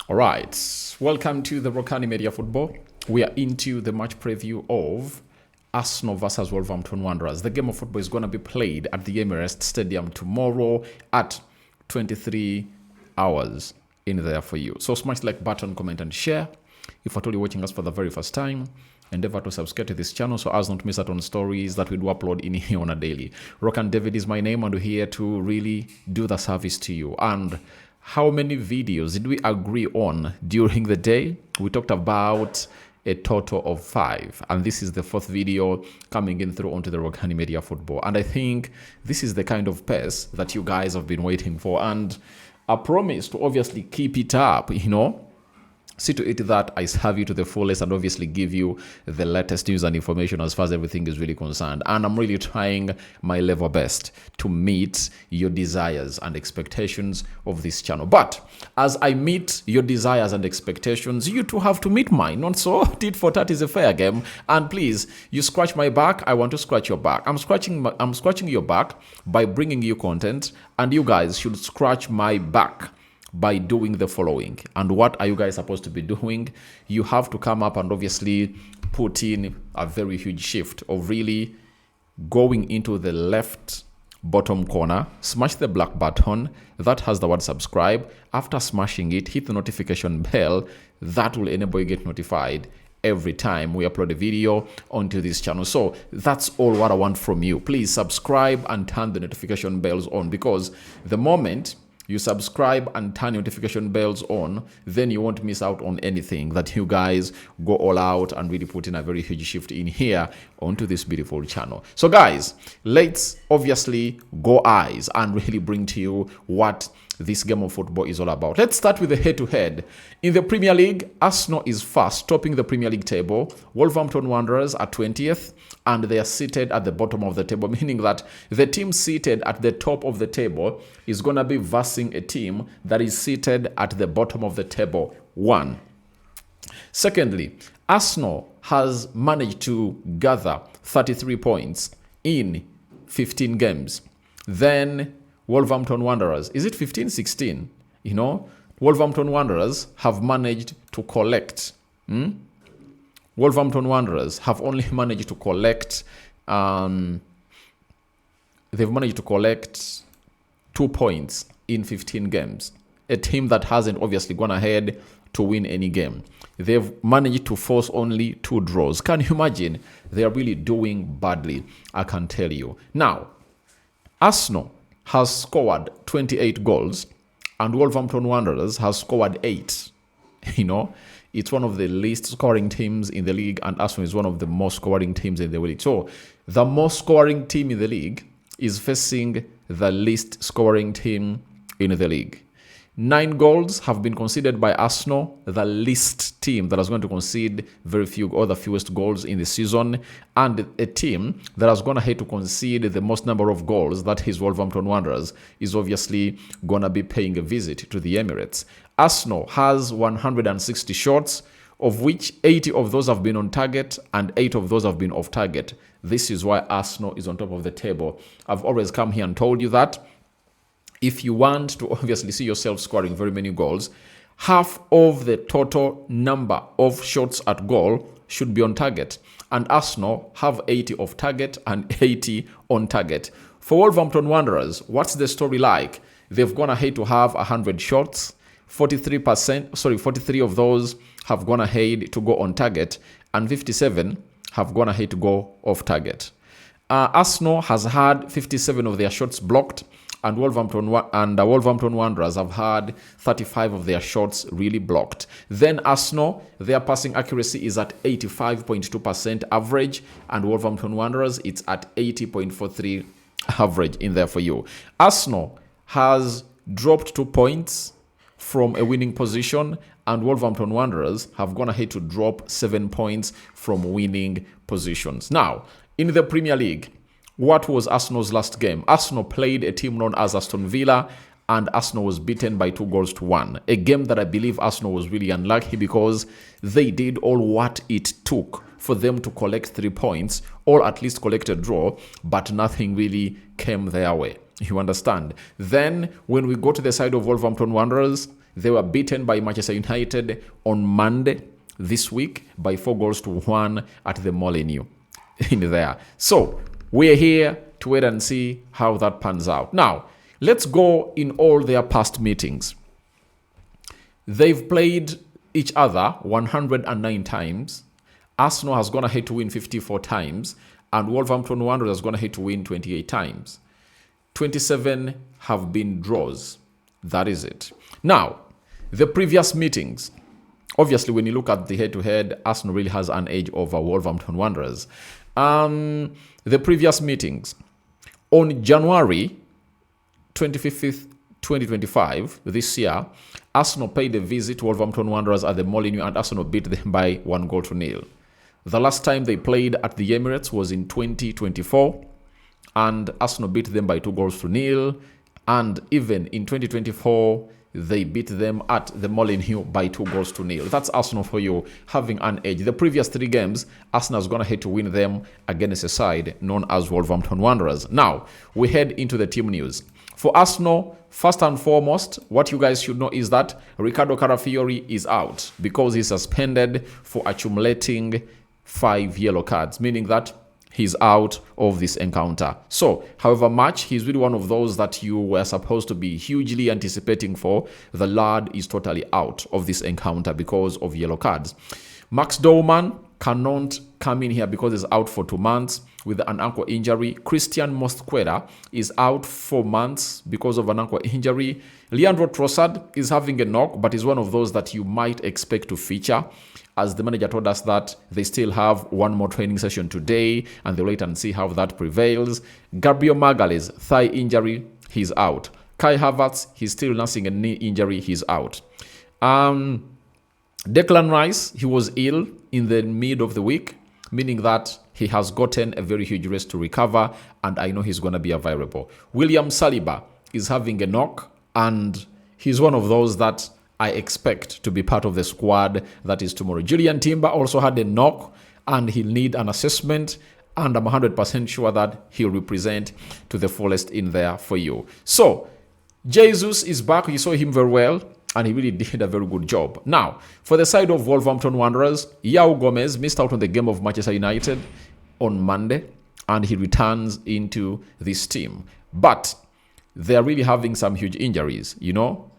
All right, welcome to the Rokani Media Football. We are into the match preview of Arsenal versus Wolverhampton Wanderers. The game of football is going to be played at the Emirates Stadium tomorrow at 23 hours in there for you. So smash the like button, comment and share. If at all you're watching us for the very first time, endeavor to subscribe to this channel so as not to miss out on stories that we do upload in here on a daily. Rokani David is my name and we're here to really do the service to you. And how many videos did we agree on during the day? We talked about a total of 5, and this is the 4th video coming in through onto the Rokani Media Football. And I think this is the kind of pace that you guys have been waiting for, and I promise to obviously keep it up, See to it that I serve you to the fullest and obviously give you the latest news and information as far as everything is really concerned. And I'm really trying my level best to meet your desires and expectations of this channel. But as I meet your desires and expectations, you too have to meet mine. Not so. Tit for tat is a fair game. And please, you scratch my back, I want to scratch your back. I'm scratching your back by bringing you content, and you guys should scratch my back by doing the following. And what are you guys supposed to be doing? You have to come up and obviously put in a very huge shift of really going into the left bottom corner, smash the black button that has the word subscribe. After smashing it, hit the notification bell. That will enable you to get notified every time we upload a video onto this channel. So that's all what I want from you. Please subscribe and turn the notification bells on, because the moment you subscribe and turn notification bells on, then you won't miss out on anything that you guys go all out and really put in a very huge shift in here onto this beautiful channel. So guys, let's obviously go eyes and really bring to you what this game of football is all about. Let's start with the head-to-head. In the Premier League, Arsenal is first, topping the Premier League table. Wolverhampton Wanderers are 20th, and they are seated at the bottom of the table, meaning that the team seated at the top of the table is going to be versing a team that is seated at the bottom of the table. 1. Secondly, Arsenal has managed to gather 33 points in 15 games. Then Wolverhampton Wanderers, is it 15, 16? Wolverhampton Wanderers have managed to collect. Wolverhampton Wanderers have only managed to collect, they've managed to collect 2 points in 15 games. A team that hasn't obviously gone ahead to win any game. They've managed to force only 2 draws. Can you imagine? They are really doing badly, I can tell you. Now, Arsenal has scored 28 goals and Wolverhampton Wanderers has scored 8. It's one of the least scoring teams in the league, and Arsenal is one of the most scoring teams in the league. So the most scoring team in the league is facing the least scoring team in the league. 9 goals have been conceded by Arsenal, the least team that is going to concede very few or the fewest goals in the season, and a team that has gone ahead to concede the most number of goals, that is Wolverhampton Wanderers, is obviously going to be paying a visit to the Emirates. Arsenal has 160 shots, of which 80 of those have been on target and 8 of those have been off target. This is why Arsenal is on top of the table. I've always come here and told you that if you want to obviously see yourself scoring very many goals, half of the total number of shots at goal should be on target. And Arsenal have 80 off target and 80 on target. For Wolverhampton Wanderers, what's the story like? They've gone ahead to have 100 shots. 43 of those have gone ahead to go on target, and 57 have gone ahead to go off target. Arsenal has had 57 of their shots blocked, and Wolverhampton Wanderers have had 35 of their shots really blocked. Then Arsenal, their passing accuracy is at 85.2% average, and Wolverhampton Wanderers, it's at 80.43 average in there for you. Arsenal has dropped 2 points from a winning position, and Wolverhampton Wanderers have gone ahead to drop 7 points from winning positions. Now, in the Premier League, what was Arsenal's last game? Arsenal played a team known as Aston Villa, and Arsenal was beaten by 2-1. A game that I believe Arsenal was really unlucky because they did all what it took for them to collect 3 points, or at least collect a draw, but nothing really came their way. You understand? Then, when we go to the side of Wolverhampton Wanderers, They were beaten by Manchester United on Monday this week by 4-1 at the Molineux in there. So we're here to wait and see how that pans out. Now, let's go in all their past meetings. They've played each other 109 times. Arsenal has gone ahead to win 54 times, and Wolverhampton Wanderers has gone ahead to win 28 times. 27 have been draws. That is it. Now, the previous meetings, obviously, when you look at the head-to-head, Arsenal really has an edge over Wolverhampton Wanderers. The previous meetings, on January 25th, 2025, this year, Arsenal paid a visit to Wolverhampton Wanderers at the Molineux, and Arsenal beat them by 1-0. The last time they played at the Emirates was in 2024, and Arsenal beat them by 2-0. And even in 2024, they beat them at the Molineux by 2-0. That's Arsenal for you, having an edge. The previous 3 games, Arsenal's gonna head to win them against a side known as Wolverhampton Wanderers. Now, we head into the team news. For Arsenal, first and foremost, what you guys should know is that Ricardo Carafiori is out because he's suspended for accumulating 5 yellow cards, meaning that he's out of this encounter. So, however much he's really one of those that you were supposed to be hugely anticipating for, the lad is totally out of this encounter because of yellow cards. Max Dorman cannot come in here because he's out for 2 months with an ankle injury. Christian Mosquera is out 4 months because of an ankle injury. Leandro Trossard is having a knock, but is one of those that you might expect to feature, as the manager told us that they still have 1 more training session today, and they'll wait and see how that prevails. Gabriel Magalhaes, thigh injury, he's out. Kai Havertz, he's still nursing a knee injury, he's out. Declan Rice, he was ill in the mid of the week, meaning that he has gotten a very huge rest to recover, and I know he's going to be available. William Saliba is having a knock, and he's one of those that I expect to be part of the squad that is tomorrow. Julian Timber also had a knock, and he'll need an assessment, and I'm 100% sure that he'll represent to the fullest in there for you. So, Jesus is back. You saw him very well, and he really did a very good job. Now, for the side of Wolverhampton Wanderers, Yao Gomez missed out on the game of Manchester United on Monday, and he returns into this team. But they're really having some huge injuries, you know,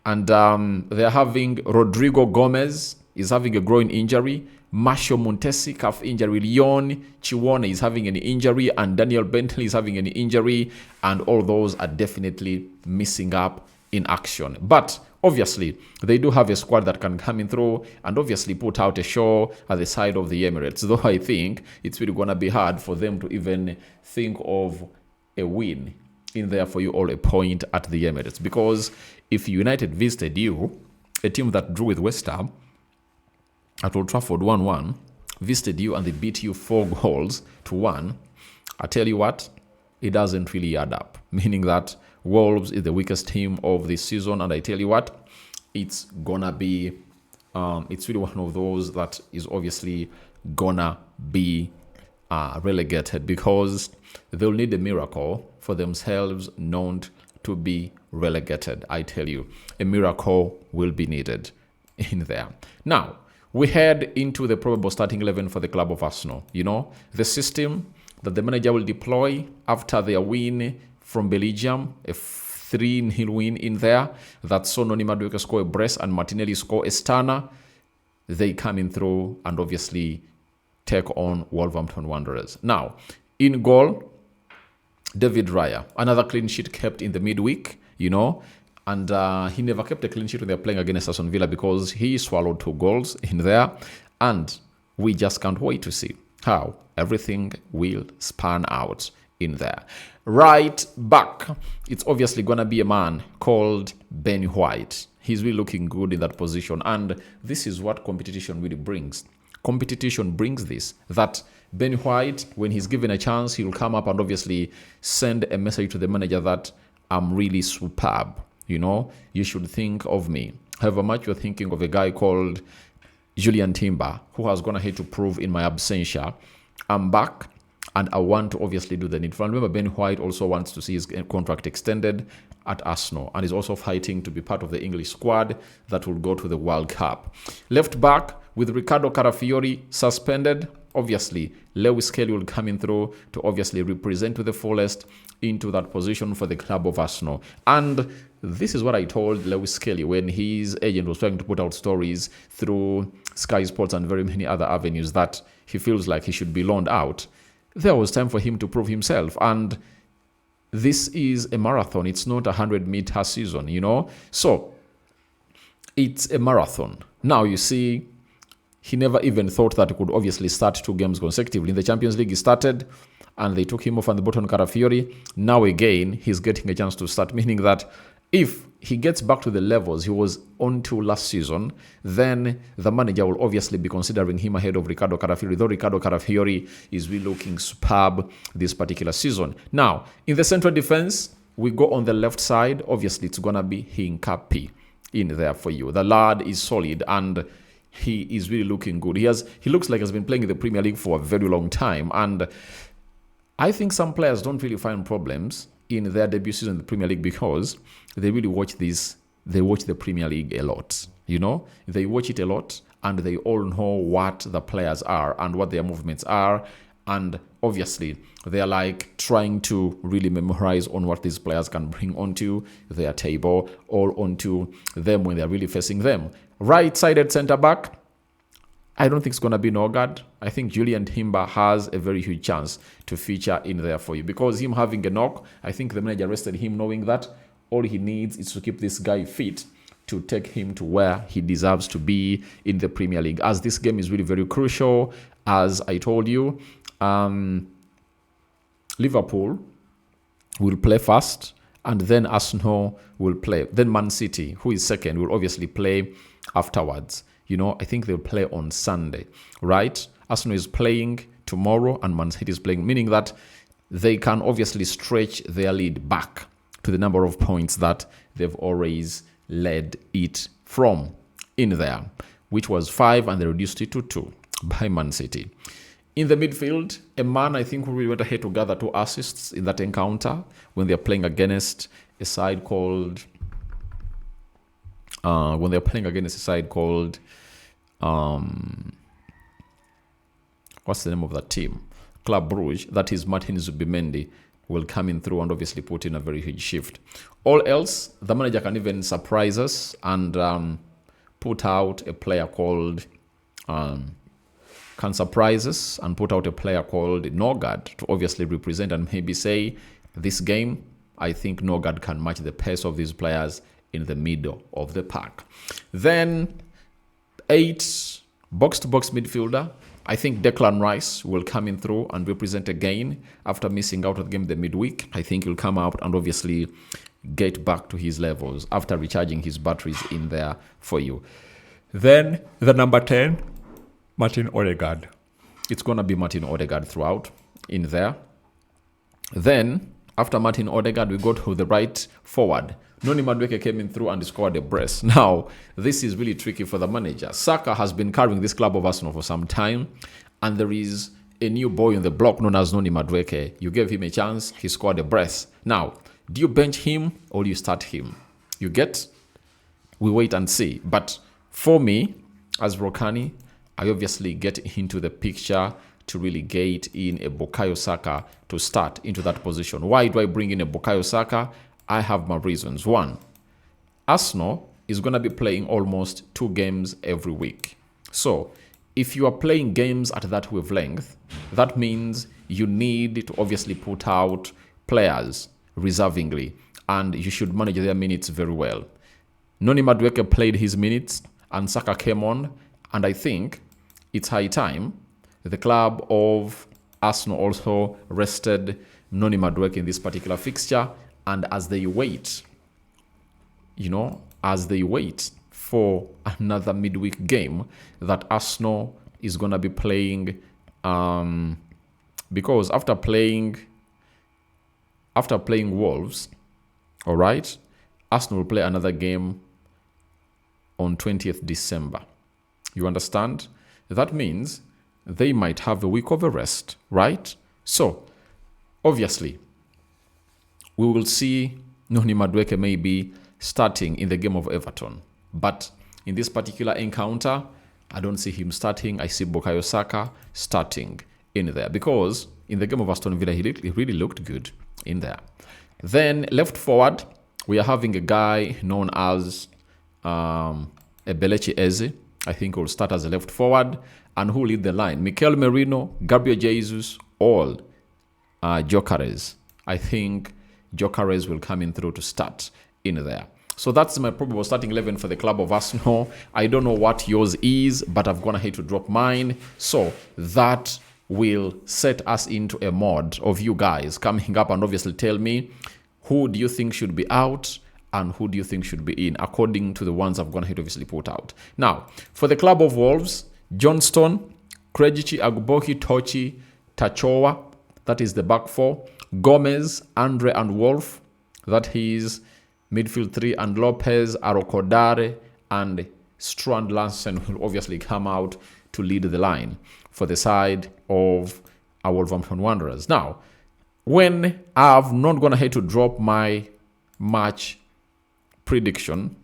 and they're having Rodrigo Gomez is having a groin injury, Marshall Montesi calf injury, Leon Chiwone is having an injury, and Daniel Bentley is having an injury, and all those are definitely missing up in action. But obviously, they do have a squad that can come in through and obviously put out a show at the side of the Emirates, though I think it's really going to be hard for them to even think of a win in there for you, all a point at the Emirates. Because if United visited you, a team that drew with West Ham at Old Trafford 1-1, visited you and they beat you 4-1, I tell you what, it doesn't really add up. Meaning that Wolves is the weakest team of this season, and I tell you what, it's gonna be, it's really one of those that is obviously gonna be relegated, because they'll need a miracle for themselves not to be relegated. I tell you, a miracle will be needed in there. Now, we head into the probable starting 11 for the club of Arsenal. You know, the system that the manager will deploy after their win from Belgium, a 3-0 win in there, that Sononi Madueke score a brace and Martinelli score a stunner. They come in through and obviously take on Wolverhampton Wanderers. Now, in goal, David Raya, another clean sheet kept in the midweek, you know, and he never kept a clean sheet when they're playing against Aston Villa because he swallowed 2 goals in there, and we just can't wait to see how everything will span out in there. Right back, it's obviously going to be a man called Ben White. He's really looking good in that position, and this is what competition really brings. Competition brings this, that Ben White, when he's given a chance, he'll come up and obviously send a message to the manager that I'm really superb. You know, you should think of me. However much you're thinking of a guy called Julian Timber, who has gone ahead to prove in my absentia, I'm back and I want to obviously do the needful. And remember, Ben White also wants to see his contract extended at Arsenal and is also fighting to be part of the English squad that will go to the World Cup. Left back with Ricardo Carafiori suspended. Obviously, Lewis Kelly will come in through to obviously represent to the fullest into that position for the club of Arsenal. And this is what I told Lewis Kelly when his agent was trying to put out stories through Sky Sports and very many other avenues that he feels like he should be loaned out. There was time for him to prove himself. And this is a marathon. It's not a 100-meter season, you know. So it's a marathon. Now, you see, he never even thought that he could obviously start 2 games consecutively. In the Champions League, he started and they took him off on the bottom Carafiori. Now again, he's getting a chance to start, meaning that if he gets back to the levels he was on to last season, then the manager will obviously be considering him ahead of Ricardo Carafiori, though Ricardo Carafiori is really looking superb this particular season. Now, in the central defense, we go on the left side. Obviously, it's going to be Hincapi in there for you. The lad is solid and he is really looking good. He looks like he's been playing in the Premier League for a very long time. And I think some players don't really find problems in their debut season in the Premier League because they really watch this. They watch the Premier League a lot. You know, they watch it a lot and they all know what the players are and what their movements are. And obviously, they are like trying to really memorize on what these players can bring onto their table or onto them when they're really facing them. Right-sided centre-back, I don't think it's going to be Norgard. I think Julian Timber has a very huge chance to feature in there for you because him having a knock, I think the manager rested him knowing that all he needs is to keep this guy fit to take him to where he deserves to be in the Premier League. As this game is really very crucial, as I told you, Liverpool will play first and then Arsenal will play. Then Man City, who is second, will obviously play afterwards. You know, I think they'll play on Sunday, right? Arsenal is playing tomorrow and Man City is playing, meaning that they can obviously stretch their lead back to the number of points that they've always led it from in there, which was 5 and they reduced it to 2 by Man City. In the midfield, a man I think who really went ahead to gather 2 assists in that encounter when they're playing against a side called what's the name of that team? Club Brugge. That is Martin Zubimendi will come in through and obviously put in a very huge shift. All else, the manager can even surprise us and put out a player called Norgard to obviously represent and maybe say, this game, I think Norgard can match the pace of these players in the middle of the pack. Then 8 box-to-box midfielder. I think Declan Rice will come in through and represent again after missing out of the game the midweek. I think he'll come out and obviously get back to his levels after recharging his batteries in there for you. Then the number 10, Martin Odegaard. It's going to be Martin Odegaard throughout in there. Then after Martin Odegaard, we go to the right forward. Noni Madueke came in through and scored a brace. Now, this is really tricky for the manager. Saka has been carrying this club of Arsenal for some time, and there is a new boy on the block known as Noni Madueke. You gave him a chance, he scored a brace. Now, do you bench him or do you start him? You get? We wait and see. But for me, as Rokani, I obviously get into the picture to really get in a Bukayo Saka to start into that position. Why do I bring in a Bukayo Saka? I have my reasons. 1, Arsenal is going to be playing almost 2 games every week. So if you are playing games at that wavelength, that means you need to obviously put out players reservingly, and you should manage their minutes very well. Noni Madueke played his minutes and Saka came on, and I think it's high time the club of Arsenal also rested Noni Madueke in this particular fixture. And as they wait, for another midweek game that Arsenal is going to be playing, because after playing Wolves, all right, Arsenal will play another game on 20th December. You understand? That means they might have a week of a rest, right? So, obviously, we will see Noni Madueke maybe starting in the game of Everton. But in this particular encounter, I don't see him starting. I see Bukayo Saka starting in there because in the game of Aston Villa, he really looked good in there. Then left forward, we are having a guy known as Ebelechi Eze. I think will start as a left forward. And who lead the line? Mikel Merino, Gabriel Jesus, all Jokeres. I think Jokeres will come in through to start in there. So that's my probable starting 11 for the club of Arsenal. I don't know what yours is, but I've gone ahead to drop mine. So that will set us into a mod of you guys coming up and obviously tell me who do you think should be out and who do you think should be in according to the ones I've gone ahead to obviously put out. Now, for the club of Wolves, Johnston, Krejici, Agbohi, Tochi, Tachowa, that is the back four. Gomez, Andre and Wolf, that is midfield three, and Lopez, Arokodare, and Strand Lansen will obviously come out to lead the line for the side of our Wolverhampton Wanderers. Now, when I've not gone ahead to drop my match prediction,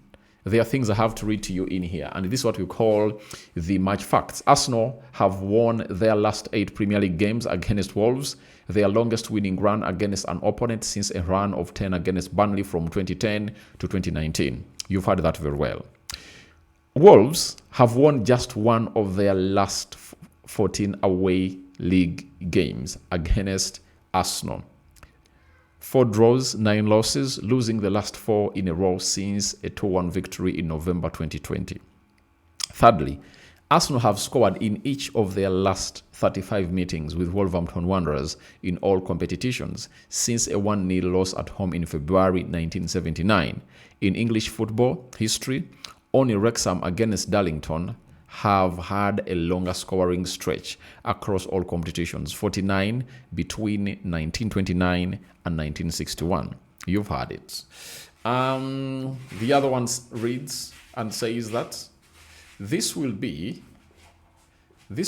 there are things I have to read to you in here, and this is what we call the match facts. Arsenal have won their last 8 Premier League games against Wolves, their longest winning run against an opponent since a run of 10 against Burnley from 2010 to 2019. You've heard that very well. Wolves have won just one of their last 14 away league games against Arsenal. 4 draws, 9 losses, losing the last 4 in a row since a 2-1 victory in November 2020. Thirdly, Arsenal have scored in each of their last 35 meetings with Wolverhampton Wanderers in all competitions since a 1-0 loss at home in February 1979. In English football history, only Wrexham against Darlington have had a longer scoring stretch across all competitions, 49 between 1929 and 1961. You've heard it. The other one reads and says that this will be the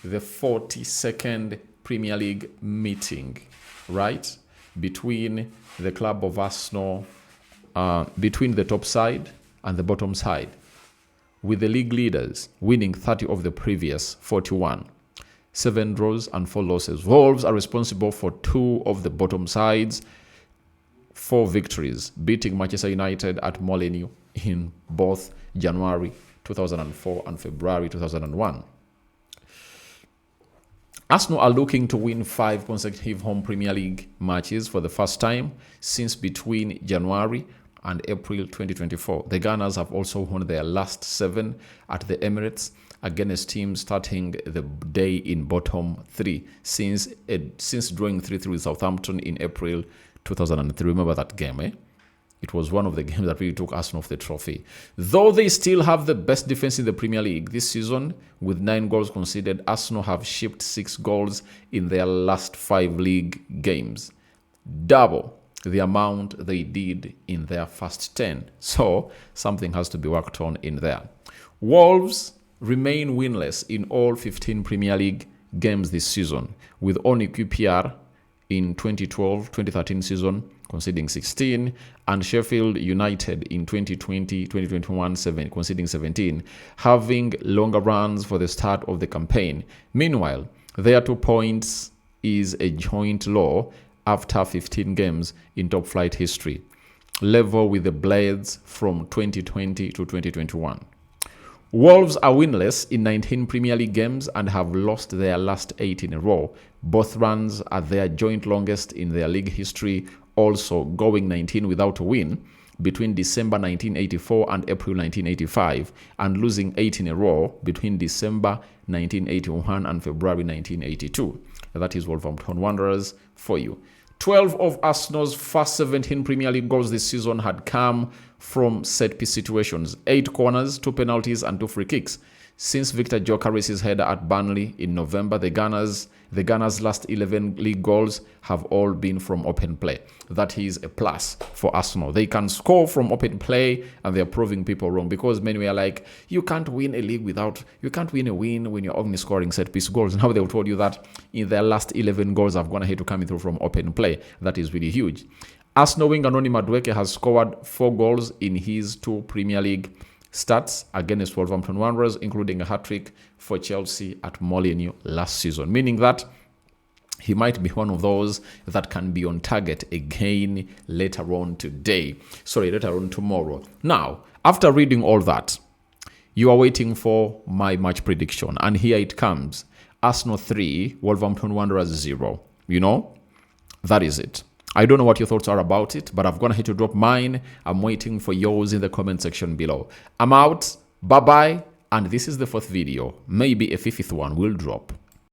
42nd Premier League meeting, right, between the club of Arsenal, between the top side and the bottom side, with the league leaders winning 30 of the previous 41. 7 draws and 4 losses. Wolves are responsible for 2 of the bottom sides, 4 victories, beating Manchester United at Molineux in both January 2004 and February 2001. Arsenal are looking to win 5 consecutive home Premier League matches for the first time since between January and April 2024. The Gunners have also won their last 7 at the Emirates against teams starting the day in bottom 3 since drawing 3-3 with Southampton in April 2003. Remember that game, eh? It was one of the games that really took Arsenal off the trophy. Though they still have the best defense in the Premier League this season, with 9 goals conceded, Arsenal have shipped 6 goals in their last 5 league games. Double the amount they did in their first 10. So something has to be worked on in there. Wolves remain winless in all 15 Premier League games this season, with only QPR in 2012-2013 season conceding 16, and Sheffield United in 2020-2021 conceding 17, having longer runs for the start of the campaign. Meanwhile, their 2 points is a joint low after 15 games in top flight history, level with the Blades from 2020 to 2021. Wolves are winless in 19 Premier League games and have lost their last 8 in a row. Both runs are their joint longest in their league history, also going 19 without a win between December 1984 and April 1985, and losing 8 in a row between December 1981 and February 1982. That is Wolverhampton Wanderers for you. 12 of Arsenal's first 17 Premier League goals this season had come from set-piece situations, 8 corners, 2 penalties, and 2 free kicks. Since Victor Gyökeres's header at Burnley in November, the Gunners' last 11 league goals have all been from open play. That is a plus for Arsenal. They can score from open play, and they're proving people wrong, because many were like, you can't win a league you can't win a win when you're only scoring set piece goals. Now they've told you that in their last 11 goals have gone ahead to coming through from open play. That is really huge. Arsenal winger Noni Madueke has scored 4 goals in his 2 Premier League starts against Wolverhampton Wanderers, including a hat-trick for Chelsea at Molineux last season, meaning that he might be one of those that can be on target again later on tomorrow. Now, after reading all that, you are waiting for my match prediction, and here it comes. Arsenal 3, Wolverhampton Wanderers 0. You know, that is it. I don't know what your thoughts are about it, but I've gone ahead to drop mine. I'm waiting for yours in the comment section below. I'm out. Bye-bye. And this is the 4th video. Maybe a 5th one will drop.